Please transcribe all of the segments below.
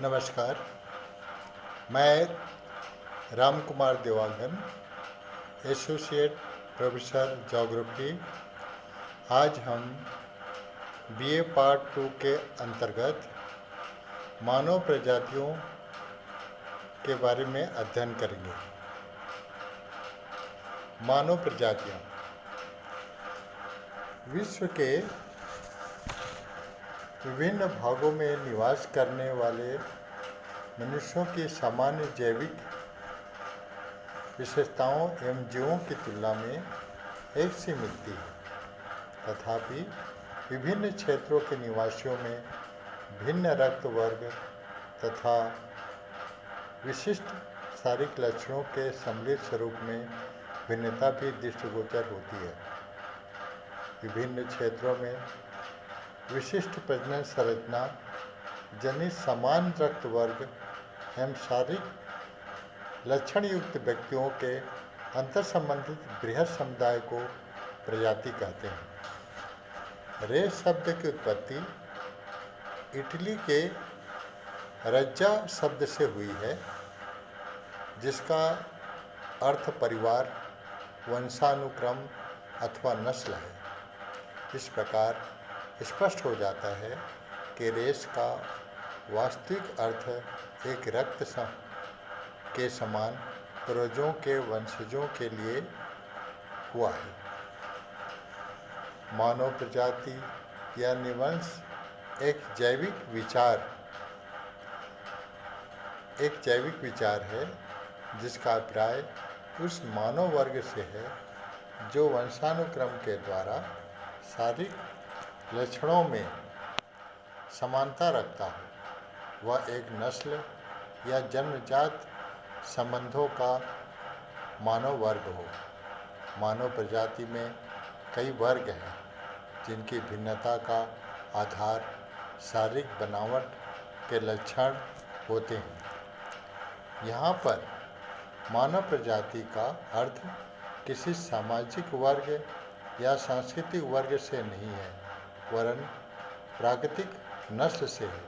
नमस्कार। मैं Ram Kumar Dewangan, associate professor geography. आज हम बीए पार्ट 2 के अंतर्गत मानव प्रजातियों के बारे में अध्ययन करेंगे। मानव प्रजातियां विश्व के विभिन्न भागों में निवास करने वाले मनुष्यों की सामान्य जैविक विशेषताओं एवं जीवों की तुलना में एक सी मिलती है। तथापि विभिन्न क्षेत्रों के निवासियों में भिन्न रक्त वर्ग तथा विशिष्ट शारीरिक लक्षणों के सम्मिलित स्वरूप में भिन्नता भी दृष्टिगोचर होती है। विभिन्न क्षेत्रों में विशिष्ट प्रजनन संरचना जनित समान रक्त वर्ग एवं शारीरिक लक्षण युक्त व्यक्तियों के अंतर संबंधित बृहद समुदाय को प्रजाति कहते हैं। रेस शब्द की उत्पत्ति इटली के रज्जा शब्द से हुई है, जिसका अर्थ परिवार, वंशानुक्रम अथवा नस्ल है। इस प्रकार स्पष्ट हो जाता है कि रेस का वास्तविक अर्थ एक रक्त के समान पूर्वजों के वंशजों के लिए हुआ है। मानव प्रजाति या निवंश एक जैविक विचार है जिसका अभिप्राय उस मानव वर्ग से है जो वंशानुक्रम के द्वारा शारीरिक लक्षणों में समानता रखता हो। वह एक नस्ल या जन्मजात संबंधों का मानव वर्ग हो। मानव प्रजाति में कई वर्ग हैं जिनकी भिन्नता का आधार शारीरिक बनावट के लक्षण होते हैं। यहाँ पर मानव प्रजाति का अर्थ किसी सामाजिक वर्ग या सांस्कृतिक वर्ग से नहीं है, वरन प्राकृतिक नस्ल से है।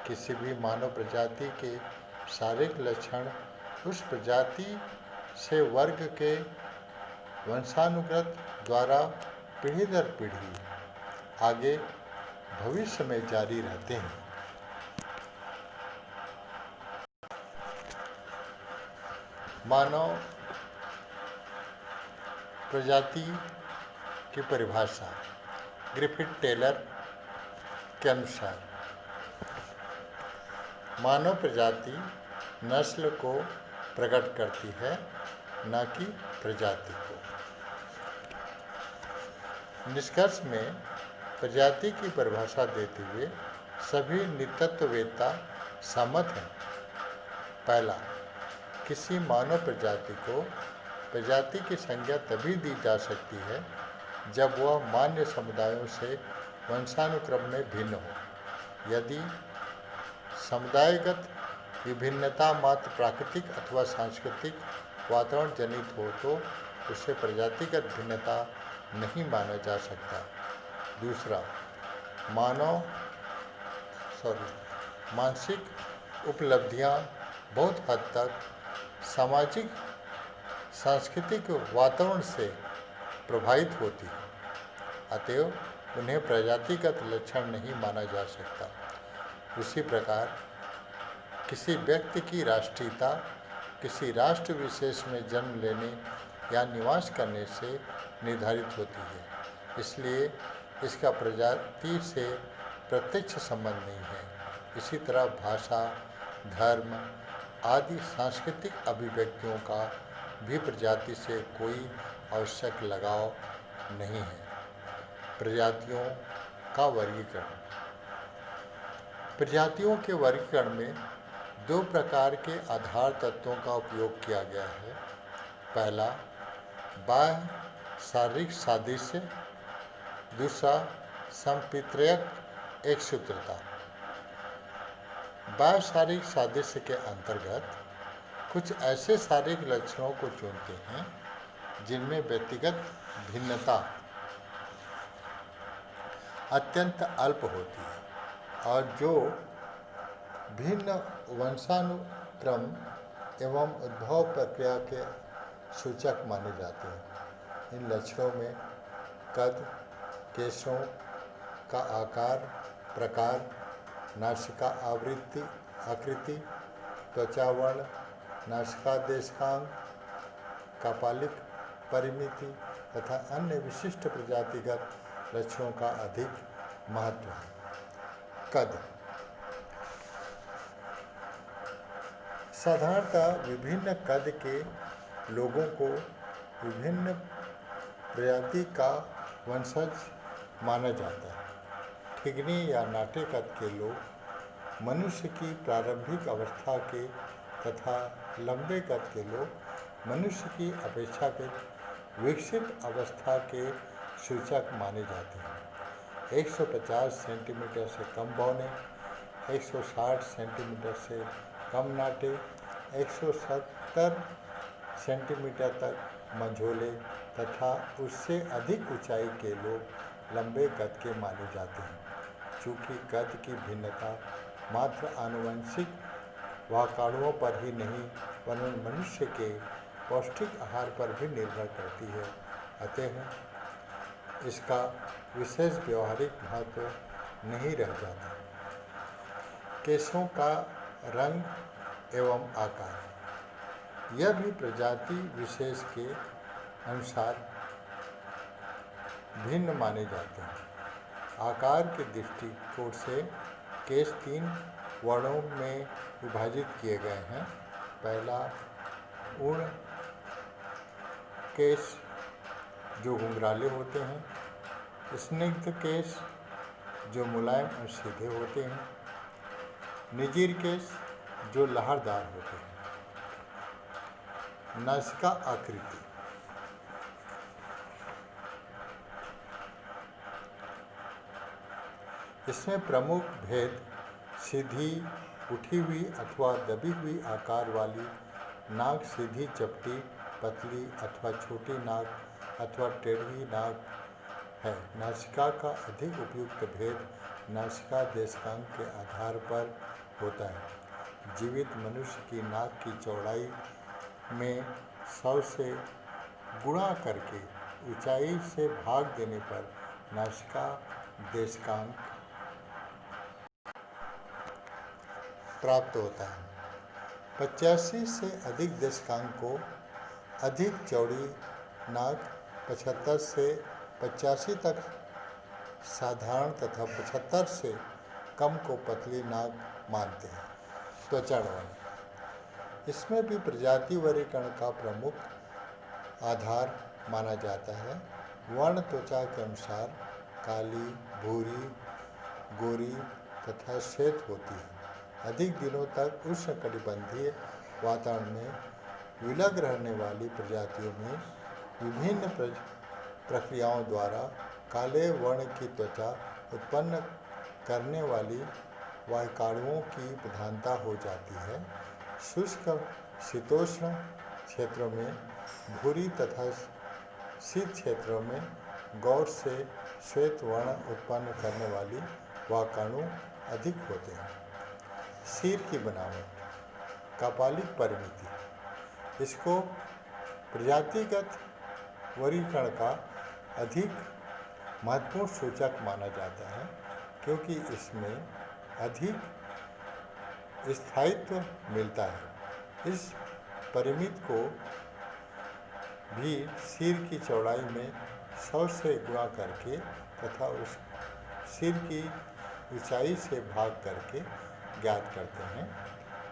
किसी भी मानव प्रजाति के शारीरिक लक्षण उस प्रजाति से वर्ग के वंशानुगत द्वारा पीढ़ी दर पीढ़ी आगे भविष्य में जारी रहते हैं। मानव प्रजाति की परिभाषा ग्रिफिथ टेलर के अनुसार मानव प्रजाति नस्ल को प्रकट करती है, न कि प्रजाति को। निष्कर्ष में प्रजाति की परिभाषा देते हुए सभी नृतत्ववेत्ता सहमत हैं। पहला, किसी मानव प्रजाति को प्रजाति की संज्ञा तभी दी जा सकती है जब वह मान्य समुदायों से वंशानुक्रम में भिन्न हो। यदि समुदायगत विभिन्नता मात्र प्राकृतिक अथवा सांस्कृतिक वातावरण जनित हो तो उसे प्रजातिगत भिन्नता नहीं माना जा सकता। दूसरा, मानसिक उपलब्धियां बहुत हद तक सामाजिक सांस्कृतिक वातावरण से प्रभावित होती है, अतएव उन्हें प्रजातिगत लक्षण नहीं माना जा सकता। उसी प्रकार किसी व्यक्ति की राष्ट्रीयता किसी राष्ट्र विशेष में जन्म लेने या निवास करने से निर्धारित होती है, इसलिए इसका प्रजाति से प्रत्यक्ष संबंध नहीं है। इसी तरह भाषा, धर्म आदि सांस्कृतिक अभिव्यक्तियों का भी प्रजाति से कोई आवश्यक लगाव नहीं है। प्रजातियों का वर्गीकरण। प्रजातियों के वर्गीकरण में दो प्रकार के आधार तत्वों का उपयोग किया गया है। पहला, बाह्य शारीरिक सादृश्य, दूसरा संपित्रयक एकसूत्रता। बाह्य शारीरिक सादृश्य के अंतर्गत कुछ ऐसे शारीरिक लक्षणों को चुनते हैं जिनमें व्यक्तिगत भिन्नता अत्यंत अल्प होती है और जो भिन्न वंशानुक्रम एवं उद्भव प्रक्रिया के सूचक माने जाते हैं। इन लक्षणों में कद, केशों का आकार, प्रकार, नासिका आकृति, त्वचा वर्ण, नासिका देशकांग, कपालिक परिमिति तथा अन्य विशिष्ट प्रजातिगत लक्षणों का अधिक महत्व है। कद साधारणतः विभिन्न कद के लोगों को विभिन्न प्रजाति का वंशज माना जाता है। ठिगनी या नाटे कद के लोग मनुष्य की प्रारंभिक अवस्था के तथा लंबे कद के लोग मनुष्य की अपेक्षाकृत विकसित अवस्था के सूचक माने जाते हैं। 150 सेंटीमीटर से कम बौने, 160 सेंटीमीटर से कम नाटे, 170 सेंटीमीटर तक मंझोले तथा उससे अधिक ऊंचाई के लोग लंबे कद के माने जाते हैं। चूँकि कद की भिन्नता मात्र आनुवंशिक वाकाणुओं पर ही नहीं वरन मनुष्य के पौष्टिक आहार पर भी निर्भर करती है, अतः इसका विशेष व्यवहारिक महत्व नहीं रह जाता। केशों का रंग एवं आकार यह भी प्रजाति विशेष के अनुसार भिन्न माने जाते हैं। आकार के दृष्टिकोण से केश 3 वर्णों में विभाजित किए गए हैं। पहला ऊर्ण केश जो घुंघराले होते हैं, स्निग्ध केश जो मुलायम और सीधे होते हैं, निजिर केश जो लहरदार होते हैं। नासिका आकृति इसमें प्रमुख भेद सीधी, उठी हुई अथवा दबी हुई आकार वाली नाक, सीधी चपटी, पतली अथवा छोटी नाक अथवा टेढ़ी नाक है। नासिका का अधिक उपयुक्त भेद नासिका देशकांग के आधार पर होता है। जीवित मनुष्य की नाक की चौड़ाई में 100 से गुणा करके ऊंचाई से भाग देने पर नासिका देशकांग प्राप्त होता है। 85 से अधिक देशकांग को अधिक चौड़ी नाक, 75 से 85 तक साधारण तथा 75 से कम को पतली नाक मानते हैं। त्वचा वर्ण इसमें भी प्रजाति वर्गीकरण का प्रमुख आधार माना जाता है। वर्ण त्वचा के अनुसार काली, भूरी, गोरी तथा श्वेत होती है। अधिक दिनों तक उष्णकटिबंधीय वातावरण में विलग रहने वाली प्रजातियों में विभिन्न प्रक्रियाओं द्वारा काले वर्ण की त्वचा उत्पन्न करने वाली वायुकाणुओं की प्रधानता हो जाती है। शुष्क शीतोष्ण क्षेत्रों में भूरी तथा शीत क्षेत्रों में गौर से श्वेत वर्ण उत्पन्न करने वाली वायुकाणु अधिक होते हैं। सिर की बनावट, कपालिक परिमिति इसको प्रजातिगत वर्गीकरण का अधिक महत्वपूर्ण सूचक माना जाता है, क्योंकि इसमें अधिक स्थायित्व मिलता है। इस परिमिति को भी सिर की चौड़ाई में 100 से गुणा करके तथा उस सिर की ऊंचाई से भाग करके ज्ञात करते हैं।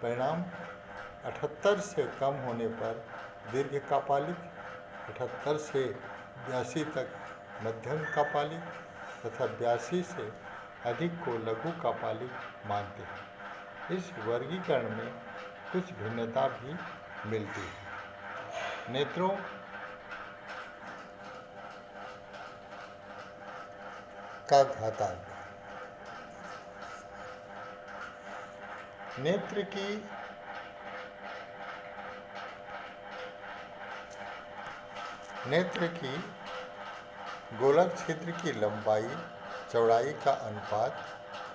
परिणाम 78 से कम होने पर दीर्घ कपालिक, 78 से 82 तक मध्यम कपालिक तथा 82 से अधिक को लघु कपालिक मानते हैं। इस वर्गीकरण में कुछ भिन्नता भी मिलती है। नेत्रों का घातांक नेत्र की गोलक छिद्र की लंबाई चौड़ाई का अनुपात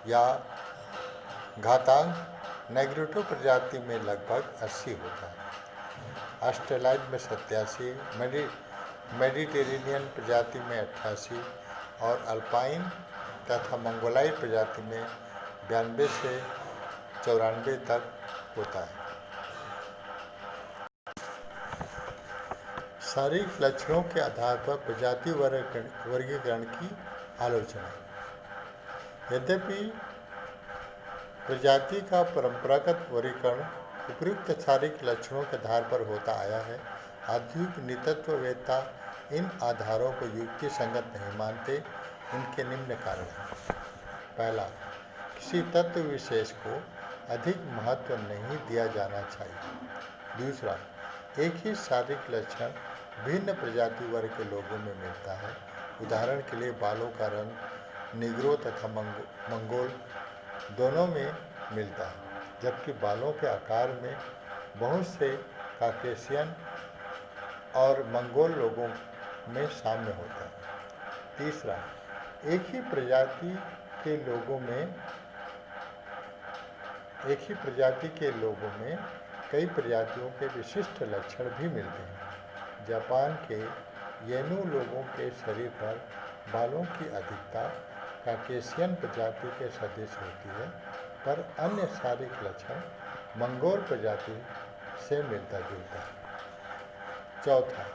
या घातांक नेग्रिटो प्रजाति में लगभग 80 होता है। ऑस्ट्रेलाइड में 87, मेडिटेरेनियन प्रजाति में 88 और अल्पाइन तथा मंगोलाइड प्रजाति में 92 से 94 तक होता है। शारीरिक लक्षणों के आधार पर प्रजाति वर्गीकरण की आलोचना। यद्यपि प्रजाति का परंपरागत वर्गीकरण उपयुक्त शारीरिक लक्षणों के आधार पर होता आया है, आधुनिक नृतत्ववेत्ता इन आधारों को युक्ति संगत नहीं मानते। इनके निम्न कारण हैं। पहला, किसी तत्व विशेष को अधिक महत्व नहीं दिया जाना चाहिए। दूसरा, एक ही शारीरिक लक्षण भिन्न प्रजाति वर्ग के लोगों में मिलता है। उदाहरण के लिए बालों का रंग निग्रो तथा मंगोल दोनों में मिलता है, जबकि बालों के आकार में बहुत से काकेशियन और मंगोल लोगों में साम्य होता है। तीसरा, एक ही प्रजाति के लोगों में कई प्रजातियों के विशिष्ट लक्षण भी मिलते हैं। जापान के येनु लोगों के शरीर पर बालों की अधिकता काकेशियन प्रजाति के सदृश होती है, पर अन्य शारीरिक लक्षण मंगोल प्रजाति से मिलता जुलता है। चौथा,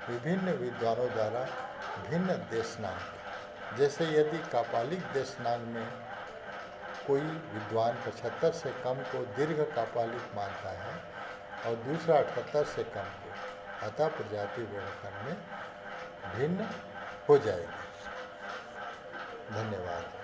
विभिन्न विद्वानों द्वारा भिन्न देशनांग। जैसे यदि कापालिक देशनांग में कोई विद्वान 75 से कम को दीर्घ कापालिक मानता है और दूसरा 78 से कम को, अतः प्रजाति वर्गीकरण में भिन्न हो जाएगी। धन्यवाद।